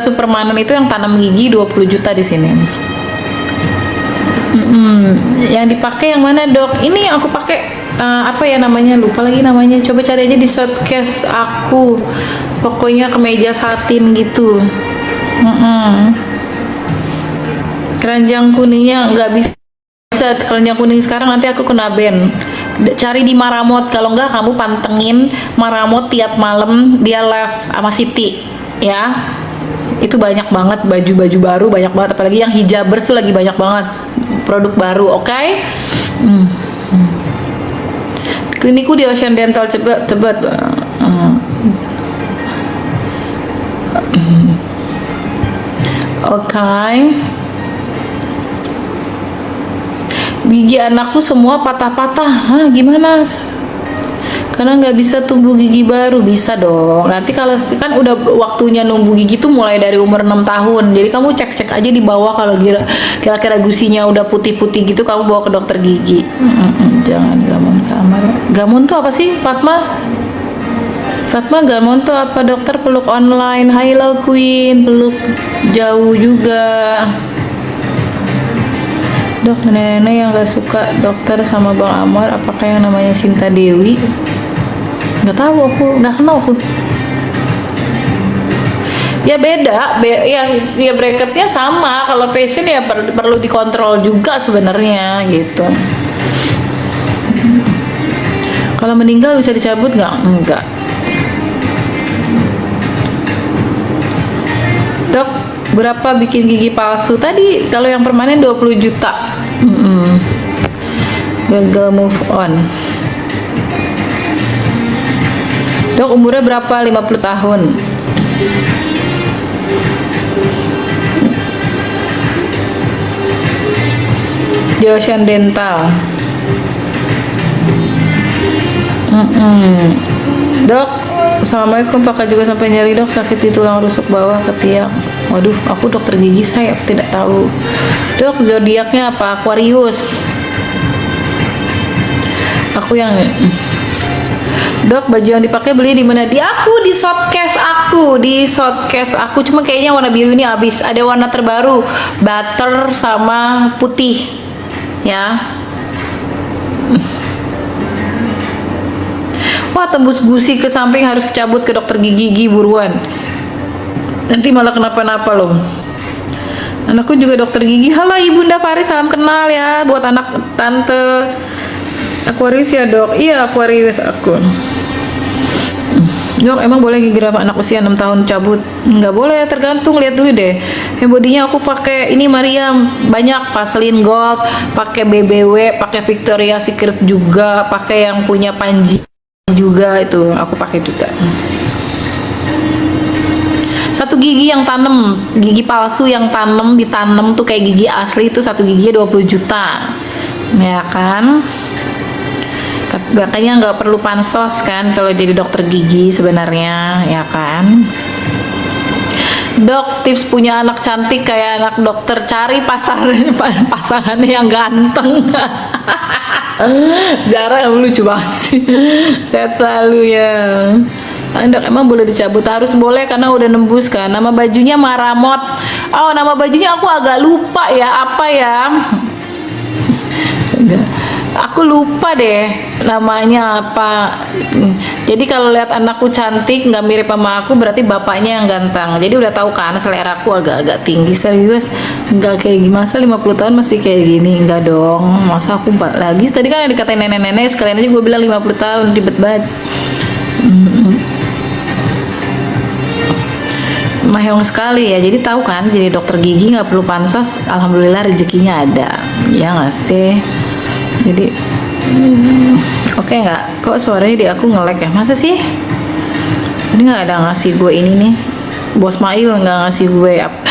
Supermanen itu yang tanam gigi 20 juta di sini. Yang dipakai yang mana, Dok? Ini yang aku pakai apa ya namanya, lupa lagi namanya. Coba cari aja di showcase aku. Pokoknya kemeja satin gitu. Keranjang kuningnya nggak bisa. Keranjang kuning sekarang nanti aku kena ban. Cari di Maramot, kalau enggak kamu pantengin Maramot tiap malam dia live sama Siti ya. Itu banyak banget baju-baju baru, banyak banget, apalagi yang hijabers tuh lagi banyak banget produk baru. Oke? Klinikku di Ocean Dental, cepet. Oke. Gigi anakku semua patah-patah. Hah, gimana? Karena nggak bisa tumbuh gigi baru. Bisa dong. Nanti kalau kan udah waktunya numbuh gigi tuh mulai dari umur 6 tahun. Jadi kamu cek-cek aja di bawah, kalau kira-kira gusinya udah putih-putih gitu, kamu bawa ke dokter gigi. Jangan gamon kamar. Gamon tuh apa sih, Fatma? Gamon tuh apa, dokter? Peluk online. Hello Queen, peluk jauh juga. Dok, nenek-nenek yang gak suka dokter sama Bang Amar, apakah yang namanya Sinta Dewi? Gak tahu, aku gak kenal aku. Ya beda, ya bracketnya sama. Kalau passion ya perlu dikontrol juga sebenarnya gitu. Kalau meninggal bisa dicabut nggak? Enggak. Dok, berapa bikin gigi palsu? Tadi kalau yang permanen 20 juta. Gagal move on. Dok, umurnya berapa? 50 tahun. Di Ocean Dental. Dok, assalamualaikum. Pakai juga sampai nyeri, Dok, sakit di tulang rusuk bawah ketiak. Waduh, aku dokter gigi, saya tidak tahu. Dok, zodiaknya apa? Aquarius. Aku yang Dok, baju yang dipakai beli di mana? Di showcase aku. Cuma kayaknya warna biru ini habis. Ada warna terbaru, butter sama putih. Ya. Wah, tembus gusi ke samping, harus cabut ke dokter gigi buruan. Nanti malah kenapa-napa loh. Anakku juga dokter gigi. Halo Ibunda Faris, salam kenal ya buat anak tante. Aquarius ya, Dok? Iya, Aquarius aku. Dok, emang boleh gigi raba anak usia 6 tahun cabut? Nggak boleh, tergantung, lihat dulu deh. Yang bodinya aku pakai ini Mariam, banyak Vaseline Gold, pakai BBW, pakai Victoria Secret juga, pakai yang punya Panji juga, itu aku pakai juga. Satu gigi yang tanam, gigi palsu yang ditanam tuh kayak gigi asli itu satu gigi 20 juta. Ya kan? Makanya nggak perlu pansos kan kalau jadi dokter gigi sebenarnya, ya kan? Dok, tips punya anak cantik kayak anak dokter, cari pasangannya yang ganteng. Jarang, lucu banget sih. Sehat selalu ya. Dok, emang boleh dicabut? Harus boleh karena udah nembus kan. Nama bajunya Maramot. Oh, nama bajunya aku agak lupa ya, apa ya? Aku lupa deh namanya apa. Jadi kalau lihat anakku cantik nggak mirip sama aku, berarti bapaknya yang ganteng. Jadi udah tahu kan selera aku agak-agak tinggi. Serius, nggak kayak gimana, 50 tahun masih kayak gini? Nggak dong, masa aku 4 lagi. Tadi kan yang dikatain nenek-nenek, sekalian aja gue bilang 50 tahun, ribet banget. Mahong sekali ya. Jadi tahu kan, jadi dokter gigi nggak perlu pansos. Alhamdulillah rezekinya ada, ya nggak sih? Jadi oke nggak? Kok suaranya di aku nge-lag ya? Masa sih? Ini nggak ada ngasih gue ini nih. Bos Mail nggak ngasih gue apa?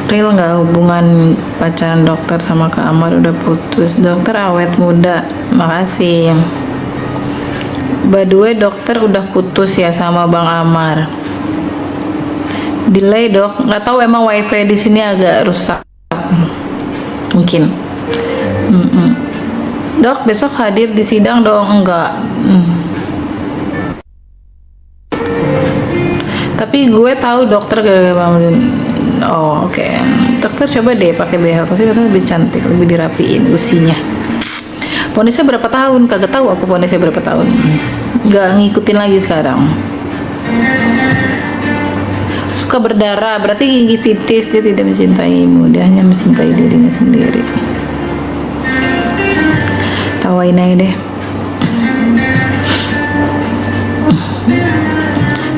Real nggak hubungan pacaran dokter sama Kak Amar udah putus? Dokter awet muda. Makasih. By the way, dokter udah putus ya sama Bang Amar. Delay, Dok. Nggak tahu, emang wifi di sini agak rusak. Mungkin. Dok, besok hadir di sidang dong? Enggak. Tapi Tapi gue tahu dokter gara-gara bangunin. Oh oke. Dokter coba deh pakai behel, pasti katanya lebih cantik, lebih dirapiin usinya. Ponisnya berapa tahun? Kagak tahu aku ponisnya berapa tahun. Nggak ngikutin lagi sekarang. Suka berdarah, berarti gingivitis. Dia tidak mencintaimu, dia hanya mencintai dirinya sendiri. Tawain aja deh.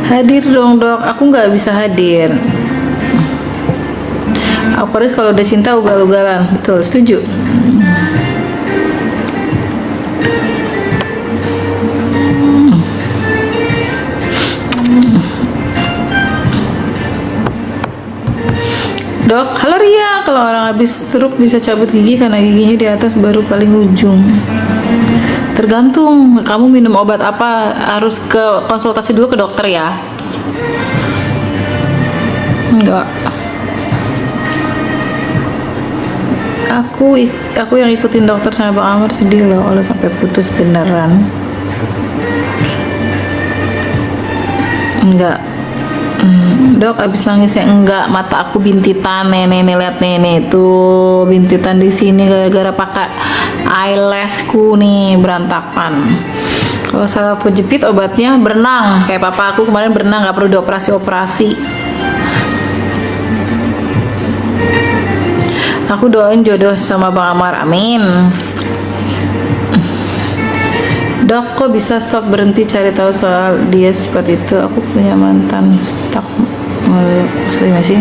Hadir dong dok, aku nggak bisa hadir. Aquarius kalau udah cinta ugal-ugalan, betul, setuju. Dok, halo Ria, kalau orang habis stroke bisa cabut gigi karena giginya di atas baru paling ujung. Tergantung kamu minum obat apa, harus ke konsultasi dulu ke dokter ya. Enggak. Aku yang ikutin dokter sama Bang Amar sedih loh kalau sampai putus beneran. Enggak. Dok, abis nangisnya enggak, mata aku bintitan, nenek lihat nenek tuh bintitan di sini gara-gara pakai eyelashku nih berantakan. Kalau salah aku jepit obatnya berenang, kayak papa aku kemarin berenang nggak perlu dioperasi. Aku doain jodoh sama Bang Amar, amin. Dok, kok bisa stop berhenti cari tahu soal dia seperti itu? Aku punya mantan stuck. Maksudnya sih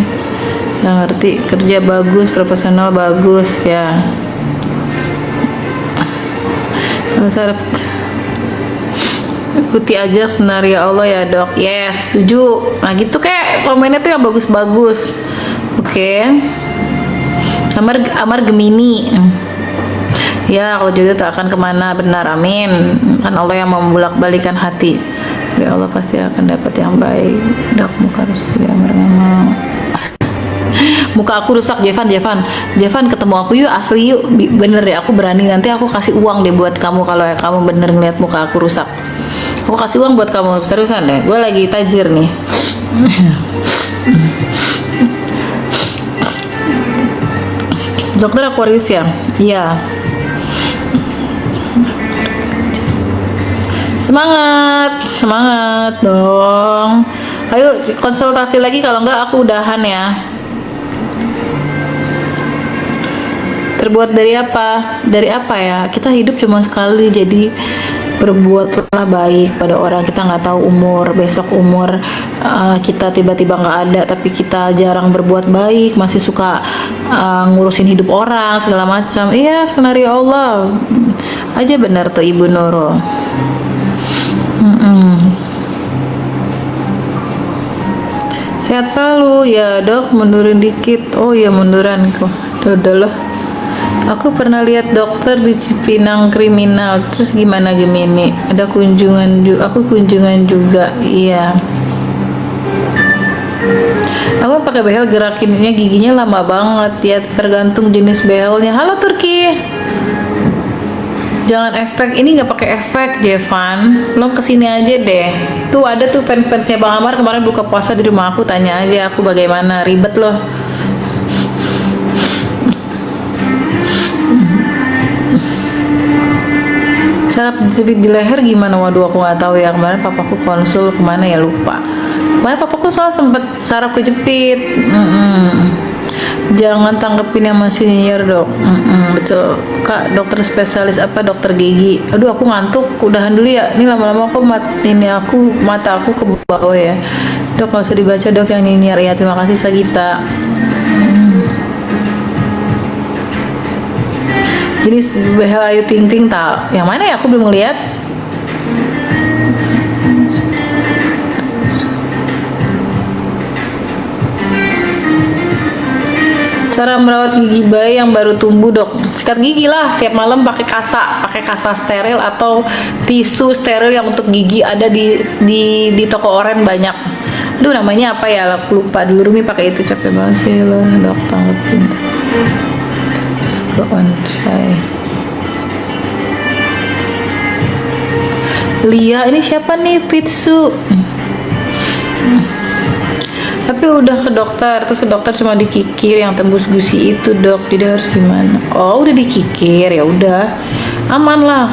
nggak ngerti. Kerja bagus, profesional bagus ya. Harus ikuti aja senario Allah ya dok. Yes, setuju. Nah gitu kayak komennya tuh yang bagus-bagus. Oke. Amar Gemini. Ya, kalau jodoh tak akan kemana, benar, amin. Kan Allah yang membolak-balikan hati. Dari Allah pasti akan dapat yang baik. Dok, muka rusak dia Amar nggak mau. Muka aku rusak, Jevan ketemu aku yuk, asli yuk. Bener deh, aku berani, nanti aku kasih uang deh buat kamu kalau kamu bener ngeliat muka aku rusak. Aku kasih uang buat kamu, seriusan deh. Gue lagi tajir nih. Dokter Aquarius ya? Iya. Semangat dong. Ayo konsultasi lagi, kalau enggak aku udahan ya. Terbuat dari apa? Dari apa ya? Kita hidup cuma sekali, jadi berbuatlah baik pada orang. Kita nggak tahu besok umur kita tiba-tiba nggak ada, tapi kita jarang berbuat baik, masih suka ngurusin hidup orang segala macam. Iya, kenari Allah aja, benar tuh Ibu Nurul. Sehat selalu ya dok, mundurin dikit. Oh ya munduran kok. Udah loh. Aku pernah lihat dokter di Cipinang Kriminal. Terus gimana Gemini? Ada kunjungan juga. Aku kunjungan juga. Iya. Aku pakai behel, gerakinnya giginya lama banget ya. Tergantung jenis behelnya. Halo Turki. Jangan efek, ini nggak pakai efek Jevan. Lo kesini aja deh. Tuh ada tuh fans-fansnya Bang Amar kemarin buka puasa di rumah aku. Tanya aja aku bagaimana. Ribet loh. Cara jepit di leher gimana? Waduh, aku nggak tahu ya. Kemarin papaku konsul kemana ya, lupa. Kemarin papaku soal sempet saraf kejepit. Jangan tanggepin yang masih nyinyir dok. Betul kak, dokter spesialis apa? Dokter gigi. Aduh aku ngantuk, udahan dulu ya. Ini lama-lama aku mata aku ke bawah ya. Dok nggak usah dibaca dok yang nyinyir ya. Terima kasih Sagita. Jadi behel Ayu Ting Ting tak? Yang mana ya? Aku belum ngeliat. Cara merawat gigi bayi yang baru tumbuh dok? Sikat gigi lah tiap malam pakai kasa steril atau tisu steril yang untuk gigi, ada di toko oren banyak. Aduh namanya apa ya? Aku lupa. Dulu Rumi pakai itu, capek banget sih loh dok, tanggepin. Let's go on shy. Lia, ini siapa nih? Fitsu. Tapi udah ke dokter, terus ke dokter cuma dikikir yang tembus gusi itu dok, jadi harus gimana? Oh udah dikikir, ya udah aman lah.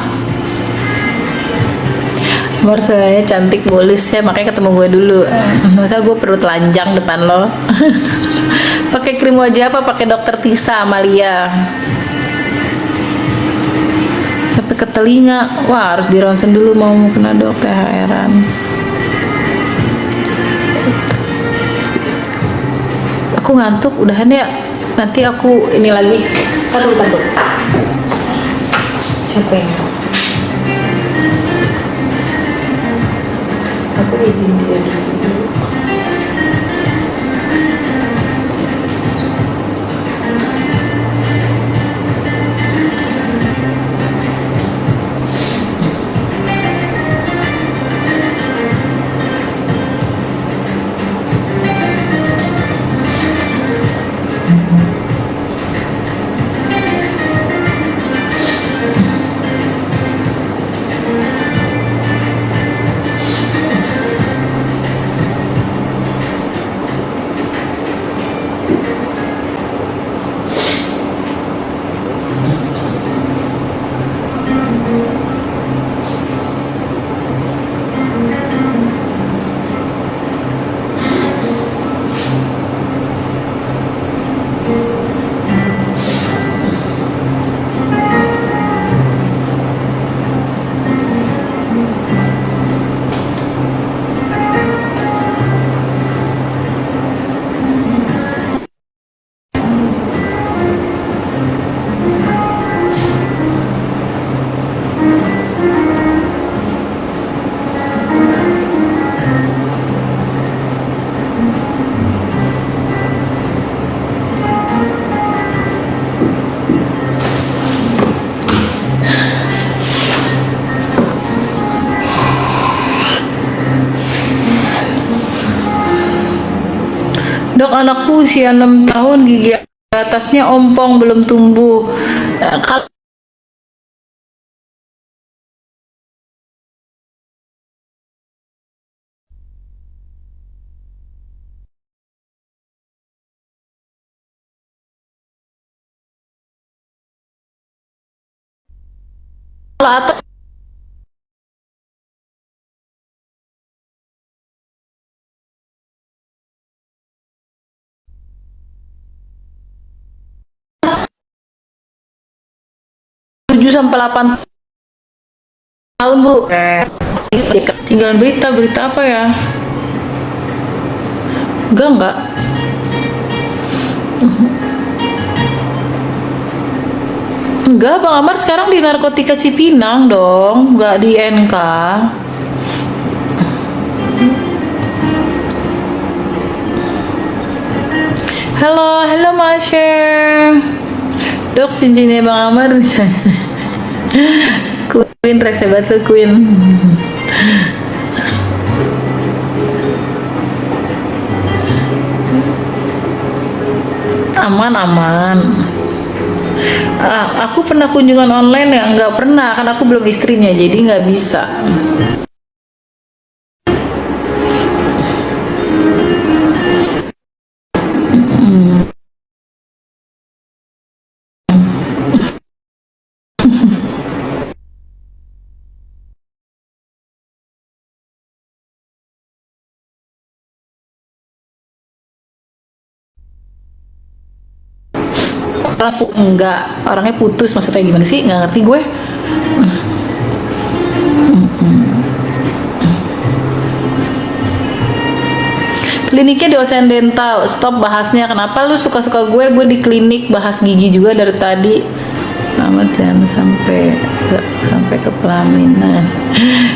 Amar saya cantik mulus ya, makanya ketemu gue dulu. Masa gue perlu telanjang depan lo? Pakai krim wajah apa? Pakai dokter Tisa Amalia. Sampai ke telinga, wah harus di ronsen dulu mau kena dok THR-an. Aku ngantuk, udahan ya. Nanti aku ini lagi. Taruh. Siapa yang? Aku izin dia dulu. Dok, anakku usia 6 tahun, gigi atasnya ompong, belum tumbuh. Kalau atas tujuh sampai 8 tahun, Bu. Tinggalan berita apa ya? Enggak. Enggak, Bang Amar sekarang di Narkotika Cipinang dong, enggak di NK. Halo Masher. Dok, cincinnya Bang Amar Queen, Rex hebat lu Queen. Aman. Aku pernah kunjungan online ya? Nggak pernah, kan aku belum istrinya, jadi nggak bisa. Enggak, orangnya putus, maksudnya gimana sih? Nggak ngerti gue. Kliniknya di Ocean Dental. Stop bahasnya. Kenapa lu suka-suka gue? Gue di klinik bahas gigi juga dari tadi. Amat jangan sampai ke pelaminan.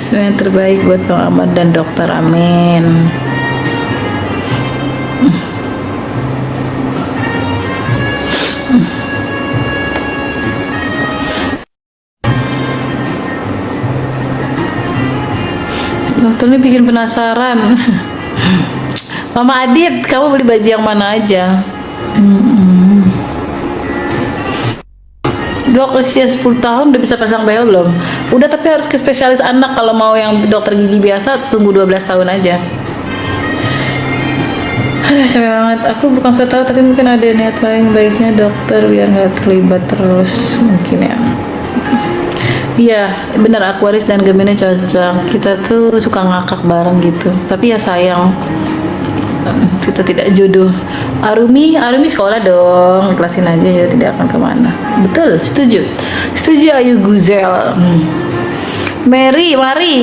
Yang terbaik buat Bang Ahmad dan dokter, amin. Dokternya bikin penasaran. Mama Adit, kamu beli baju yang mana aja? Dok, usia 10 tahun udah bisa pasang behel belum? Udah, tapi harus ke spesialis anak. Kalau mau yang dokter gigi biasa tunggu 12 tahun aja. Capek banget. Aku bukan so tahu, tapi mungkin ada niat lain baiknya dokter biar nggak terlibat terus mungkin ya. Iya, benar Aquarius dan Gemini cocok. Kita tuh suka ngakak bareng gitu. Tapi ya sayang, kita tidak jodoh. Arumi sekolah dong, ikhlasin aja ya, tidak akan kemana. Betul, setuju Ayu Guzel. Mary,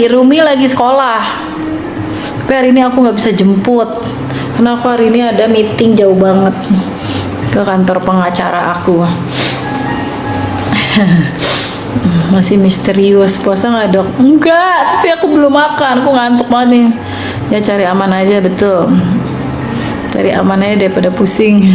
Rumi lagi sekolah. Tapi hari ini aku nggak bisa jemput, karena aku hari ini ada meeting jauh banget ke kantor pengacara aku. Masih misterius, puasa nggak dok? Enggak, tapi aku belum makan, aku ngantuk banget nih. Ya cari aman aja, betul. Cari aman aja daripada pusing.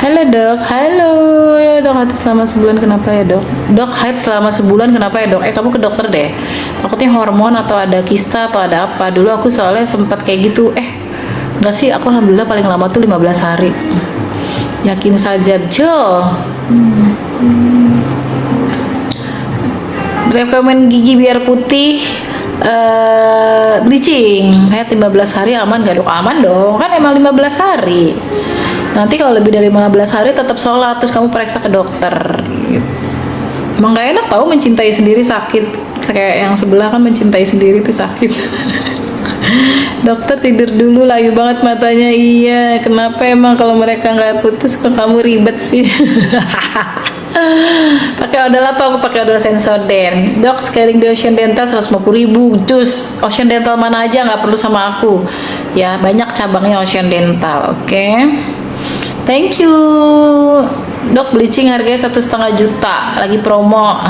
Halo dok, halo ya dok, haid selama sebulan kenapa ya dok? Dok, haid selama sebulan kenapa ya dok? Kamu ke dokter deh, takutnya hormon atau ada kista atau ada apa. Dulu aku soalnya sempat kayak gitu, enggak sih, aku alhamdulillah paling lama tuh 15 hari. Yakin saja, Jo. Rekomen gigi biar putih, bleaching. Haid 15 hari aman gak dok? Aman dong, kan emang 15 hari. Nanti kalau lebih dari 15 hari tetap sholat, terus kamu periksa ke dokter gitu. Emang gak enak tau mencintai sendiri sakit, kayak yang sebelah kan mencintai sendiri tuh sakit. Dokter tidur dulu, layu banget matanya. Iya, kenapa emang kalau mereka nggak putus ke kamu ribet sih? Pakai odol apa? Aku pakai odol Sensodyne. Dok, scaling di Ocean Dental 150.000. Cus, Ocean Dental mana aja, nggak perlu sama aku. Ya, banyak cabangnya Ocean Dental, oke? Thank you. Dok, bleaching harganya 1,5 juta, lagi promo.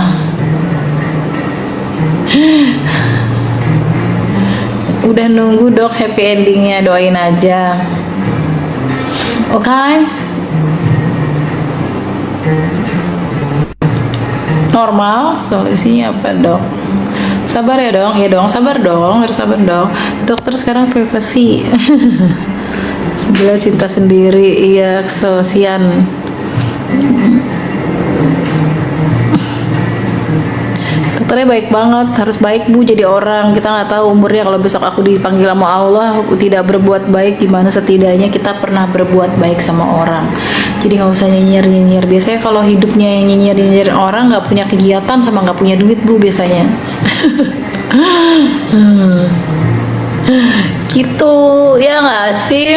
Udah nunggu dok, happy endingnya, doain aja. Oke. Normal, solusinya apa dok? Sabar ya dong, ya dong, sabar dong, harus sabar dong. Dokter sekarang privasi. Sebelah cinta sendiri, iya, kesosian. Dokternya baik banget, harus baik bu, jadi orang. Kita nggak tahu umurnya, kalau besok aku dipanggil sama Allah tidak berbuat baik, gimana setidaknya kita pernah berbuat baik sama orang. Jadi nggak usah nyinyir. Biasanya kalau hidupnya yang nyinyir orang, nggak punya kegiatan sama nggak punya duit bu biasanya. Gitu ya nggak sih?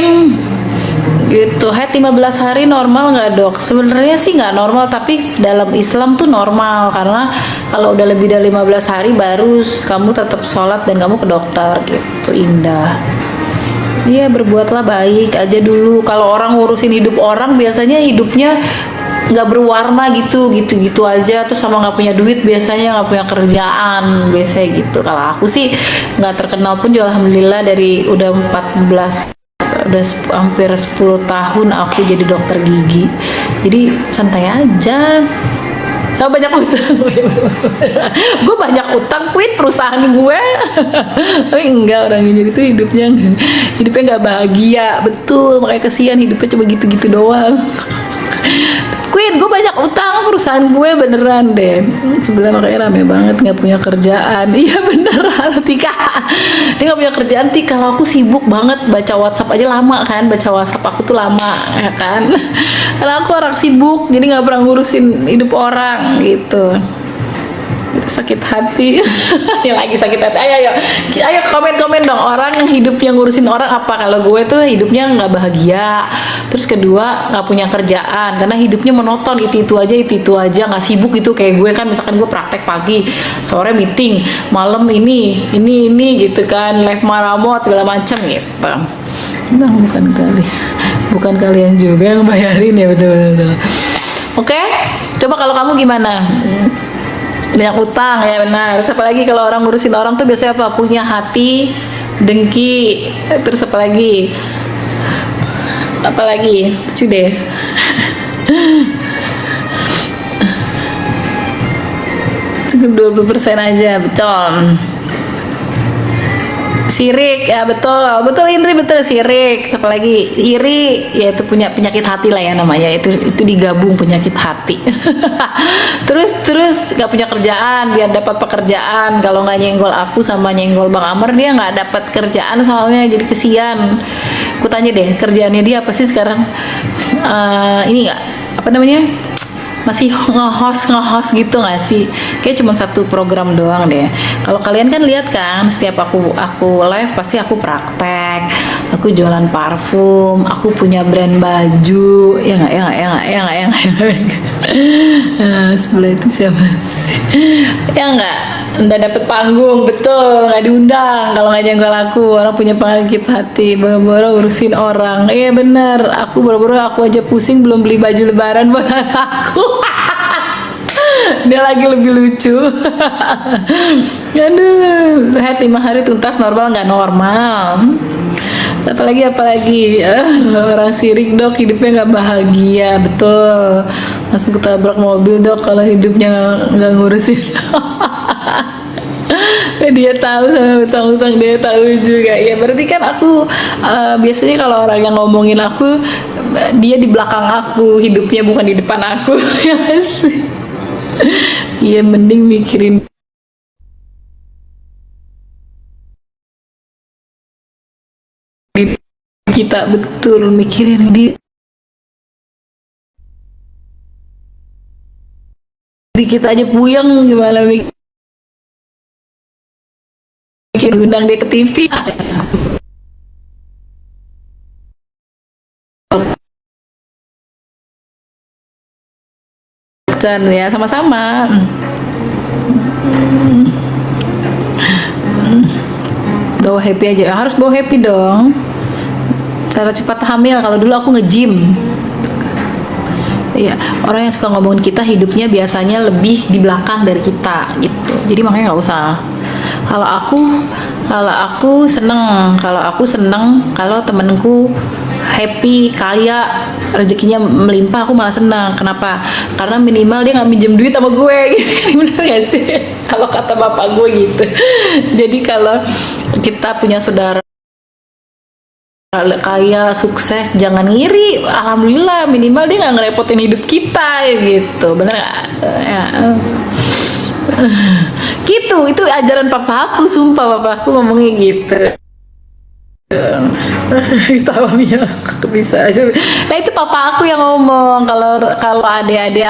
Gitu. Haid 15 hari normal nggak dok? Sebenarnya sih nggak normal, tapi dalam Islam tuh normal, karena kalau udah lebih dari 15 hari baru kamu tetap sholat dan kamu ke dokter gitu. Indah. Iya, berbuatlah baik aja dulu. Kalau orang ngurusin hidup orang, biasanya hidupnya nggak berwarna gitu aja, terus sama nggak punya duit, biasanya nggak punya kerjaan, biasanya gitu. Kalau aku sih nggak terkenal pun juga alhamdulillah, dari udah 14, udah hampir 10 tahun aku jadi dokter gigi, jadi santai aja. Saya banyak utang. Gue banyak utang, quit perusahaan gue. Tapi enggak, orang ini itu hidupnya nggak bahagia, betul, makanya kesian hidupnya cuma gitu-gitu doang. Queen, gue banyak utang, perusahaan gue beneran deh. Sebelah makanya rame banget, nggak punya kerjaan. Iya bener, halo Tika. Dia nggak punya kerjaan, Tika. Kalau aku sibuk banget, baca WhatsApp aja lama kan, baca WhatsApp aku tuh lama, ya kan. Karena aku orang sibuk, jadi nggak pernah ngurusin hidup orang gitu. Itu sakit hati. Ya lagi sakit hati. Ayo komen dong, orang yang hidupnya ngurusin orang apa. Kalau gue tuh hidupnya nggak bahagia, terus kedua nggak punya kerjaan, karena hidupnya monoton, itu aja, nggak sibuk gitu. Kayak gue kan, misalkan gue praktek pagi, sore meeting, malam ini gitu kan, live maramot segala macam gitu. Nah, bukan kalian juga yang bayarin ya, betul. Oke, coba kalau kamu gimana? Banyak utang ya, benar. Terus apa lagi kalau orang ngurusin orang tuh biasanya apa? Punya hati, dengki, terus apa lagi? Lucu deh. Cukup 20% aja, betul. Sirik, ya betul, betul Indri, betul sirik. Apalagi iri, ya itu punya penyakit hati lah ya namanya. Itu digabung penyakit hati. terus nggak punya kerjaan, biar dapat pekerjaan. Kalau nggak nyenggol aku sama nyenggol Bang Amr, dia nggak dapat kerjaan soalnya, jadi kesian. Aku tanya deh, kerjaannya dia apa sih sekarang? Ini nggak, apa namanya? Masih nge-host gitu nggak sih? Kayak cuma satu program doang deh. Kalau kalian kan lihat kan, setiap aku live pasti aku praktek, aku jualan parfum, aku punya brand baju, ya nggak, ya nggak, ya nggak, ya nggak, ya nggak. Sebelah itu siapa sih? Ya nggak, nggak dapet panggung, betul, nggak diundang kalau nggak nyenggol aku. Orang punya penyakit hati, boro-boro urusin orang. Iya bener, boro-boro aku aja pusing belum beli baju lebaran buat aku. Dia lagi lebih lucu. Aduh, head 5 hari tuntas normal nggak normal. Apalagi orang sirik dok hidupnya nggak bahagia, betul, langsung ketabrak mobil dok kalau hidupnya nggak ngurusin. Dia tahu sama utang-utang, dia tahu juga ya. Berarti kan aku biasanya kalau orang yang ngomongin aku, dia di belakang aku hidupnya, bukan di depan aku. Ya sih. Iya, mending mikirin diri kita, betul, mikirin diri kita aja puyeng, gimana bikin undang dia ke TV. Ya sama-sama. Bawa happy aja, harus bawa happy dong. Cara cepat hamil, kalau dulu aku nge-gym. Iya, orang yang suka ngomongin kita hidupnya biasanya lebih di belakang dari kita gitu. Jadi makanya nggak usah. Kalau aku seneng, kalau temenku happy, kaya, rezekinya melimpah, aku malah senang. Kenapa? Karena minimal dia nggak minjem duit sama gue. Bener gak sih? Kalau kata bapak gue gitu. Jadi kalau kita punya saudara kaya, sukses, jangan ngiri. Alhamdulillah, minimal dia nggak ngerepotin hidup kita gitu. Bener gak? Ya. Gitu, itu ajaran papa aku, sumpah papa aku ngomongnya gitu. Tahu ya, bisa. Nah itu papa aku yang ngomong, kalau adik-adik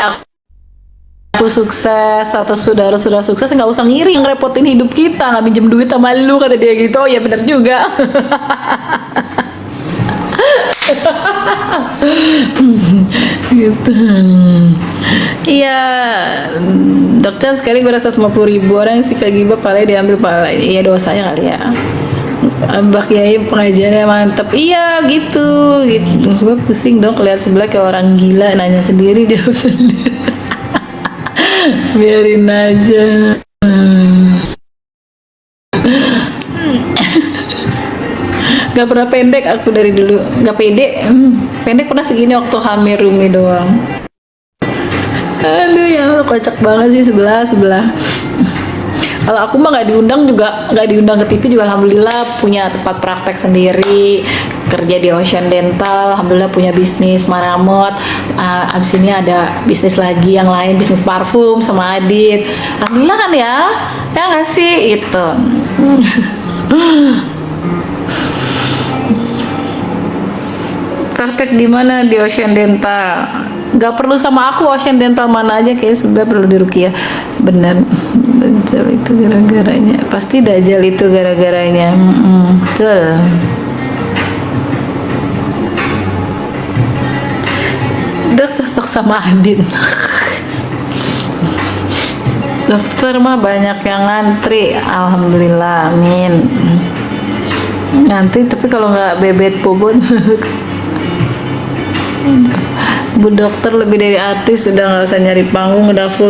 aku sukses atau saudara-saudara sukses, nggak usah ngiri, ngerepotin hidup kita, nggak minjem duit sama lu, kata dia gitu. Oh ya benar juga. Gitu. Iya, dokter sekali gue rasa 50.000 orang sih kagibah palanya diambil pala. Iya dosanya kali ya. Mbak Kiai pengajiannya mantep, iya gitu. Gue pusing dong kelihatan sebelah kayak orang gila, nanya sendiri jawab sendiri. Biarin aja. Gak pernah pendek aku dari dulu, gak pede. Pendek pernah segini waktu hamil Rumi doang. Aduh ya, kocak banget sih sebelah. Kalau aku mah nggak diundang ke TV juga, alhamdulillah punya tempat praktek sendiri, kerja di Ocean Dental, alhamdulillah punya bisnis Maramot. Abis ini ada bisnis lagi yang lain, bisnis parfum sama Adit. Alhamdulillah kan ya nggak sih itu. Praktek di mana? Di Ocean Dental. Gak perlu sama aku, Ocean Dental mana aja kayak sebenarnya perlu di Rukiah. Bener, Dajjal itu gara-garanya. Pasti Dajjal itu gara-garanya. Betul. Udah cocok sama Adin. Dokter mah banyak yang ngantri, alhamdulillah, amin. Ngantri tapi kalau nggak bebet bobot. Bu dokter lebih dari artis, sudah nggak usah nyari panggung, udah full